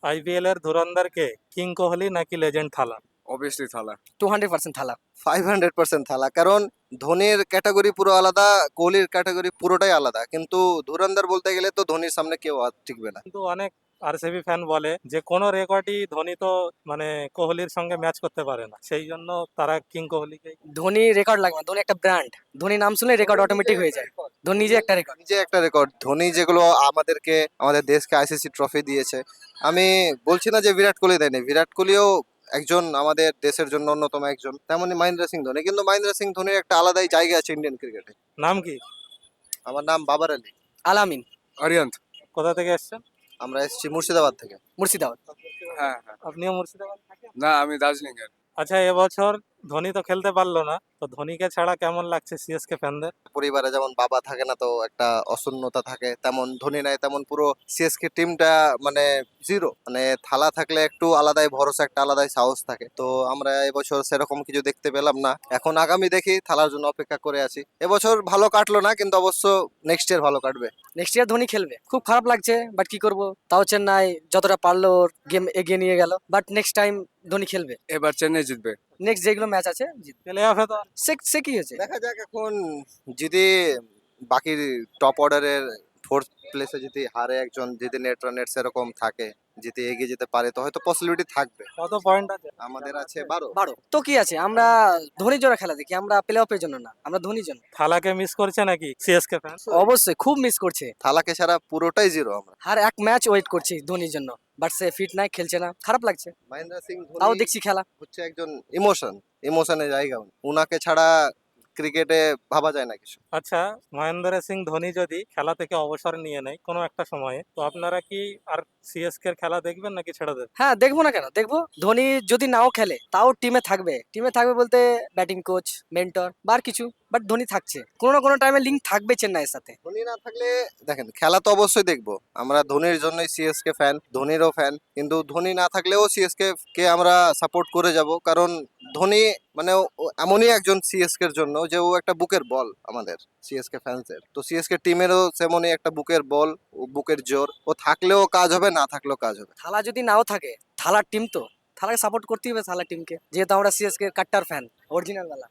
IPL এর ধুরন্ধর কে, king Kohli নাকি legend থালা? অবভিয়াসলি থালা। 200% থালা। 500% থালা, কারণ ধোনির ক্যাটাগরি পুরো আলাদা, কোহলির ক্যাটাগরি পুরোটাই আলাদা, কিন্তু ধুরন্ধর বলতে গেলে তো ধোনির সামনে কেউ আর টিকবে না। কিন্তু অনেক আরসিবি ফ্যান বলে যে কোনো রেকর্ডই ধোনি তো মানে কোহলির সঙ্গে ম্যাচ করতে পারে না, সেই জন্য তারা কিং কোহলিকে। ধোনি রেকর্ড লাগবে না, ধোনি একটা ব্র্যান্ড। ধোনি নাম শুনলে রেকর্ড অটোমেটিক হয়ে যায়। ধোনি নিজে একটা রেকর্ড। নিজে একটা রেকর্ড। ধোনি যেগুলো আমাদেরকে, আমাদের দেশকে আইসিসি ট্রফি দিয়েছে, আমি বলছি না যে বিরাট কোহলি দেয়নি, বিরাট কোহলিও একজন আমাদের দেশের জন্য অন্যতম একজন, তেমনই মহেন্দ্র সিং ধোনি। কিন্তু মহেন্দ্র সিং ধোনির একটা আলাদাই জায়গা আছে ইন্ডিয়ান ক্রিকেটে। নাম কি? আমার নাম বাবার আলী। আলামিন। আরিয়ান্ত। কোথা থেকে এসছেন? আমরা এসেছি মুর্শিদাবাদ থেকে। মুর্শিদাবাদ। হ্যাঁ হ্যাঁ। আপনিও মুর্শিদাবাদ থাকেন? না, আমি দার্জিলিং এর। আচ্ছা, এবছর ধোনি তো খেলতে পারলো না, তো ধোনিকে ছাড়া কেমন লাগছে সিএসকে ফ্যানদের? পরিবারে যেমন বাবা থাকে না, তো একটা অশূন্যতা থাকে, তেমন ধোনি নাই, তেমন পুরো সিএসকে টিমটা মানে জিরো। মানে থালা থাকলে একটু আলাদাই ভরসা, একটা আলাদাই সাহস থাকে। তো আমরা এবছর সেরকম কিছু দেখতে পেলাম না। এখন আগামী দেখি, থালার জন্য অপেক্ষা করে আছি। এবছর ভালো কাটলো না, কিন্তু অবশ্য নেক্সট ইয়ার ভালো কাটবে। নেক্সট ইয়ার ধোনি খেলবে। খুব খারাপ লাগছে, বাট কি করব, তাও চেন্নাই যতটা পারলো ওর গেম এগিয়ে নিয়ে গেল। বাট নেক্সট টাইম ধোনি খেলবে। এবার চেন্নাই জিতবে। নেক্সট যেগুলো ম্যাচ আছে জিতবে। প্লে অফে তো সে কি হয়েছে? দেখা যাক এখন, যদি বাকি টপ অর্ডারের ফোর্থ প্লেসে যদি হারে একজন, যদি নেট রানের সেরকম থাকে, যদি এগিয়ে যেতে পারে, তো হয়তো পসিবিলিটি থাকবে। কত পয়েন্ট আছে? আমাদের আছে 12। 12 তো কি আছে, আমরা ধোনির জন্য খেলা দেখি, আমরা প্লে অফের জন্য না, আমরা ধোনির জন্য। থালাকে মিস করছে নাকি সিএসকে ফ্যান? অবশ্যই খুব মিস করছে। থালাকে ছাড়া পুরোটাই জিরো আমরা। আর এক ম্যাচ ওয়েট করছি ধোনির জন্য, বাট সে ফিট নাই, খেলছে না, খারাপ লাগছে। মহেন্দ্র সিং তাও ধোনি দেখছি খেলা। হচ্ছে একজন ইমোশনের জায়গা। উনাকে ছাড়া ক্রিকেটে ভাবা যায় না কিছু। আচ্ছা, মহেন্দ্র সিং ধোনি যদি খেলা থেকে অবসর নিয়ে নেয় কোনো একটা সময়ে, তো আপনারা কি আর সিএসকে এর খেলা দেখবেন নাকি ছেড়ে দেবেন? হ্যাঁ, দেখবো না কেন, দেখবো। ধোনি যদি নাও খেলে তাও টিমে থাকবে। টিমে থাকবে বলতে ব্যাটিং কোচ, মেন্টর বা আর কিছু, বাট ধোনি থাকছে। কোনো না কোনো টাইমে লিঙ্ক থাকবে চেন্নাইয়ের সাথে। ধোনি না থাকলে দেখেন, খেলা তো অবশ্যই দেখবো। আমরা ধোনির জন্যই সিএসকে ফ্যান, ধোনিরও ফ্যান। কিন্তু ধোনি না থাকলেও সিএসকে কে আমরা সাপোর্ট করে যাব, কারণ ধোনি মানে ও এমনই একজন সিএসকে এর জন্য যে ও একটা বুকের বল আমাদের সিএসকে ফ্যান্সের। তো সিএসকে টিমেরও তেমনই একটা বুকের বল, ও বুকের জোর। ও থাকলেও কাজ হবে, না থাকলেও কাজ হবে। থালা যদি নাও থাকে, থালার টিম তো থালাকে সাপোর্ট করতেই হবে, থালার টিমকে, যেহেতু আমরা সিএসকে কাট্টার ফ্যান, অরিজিনাল वाला।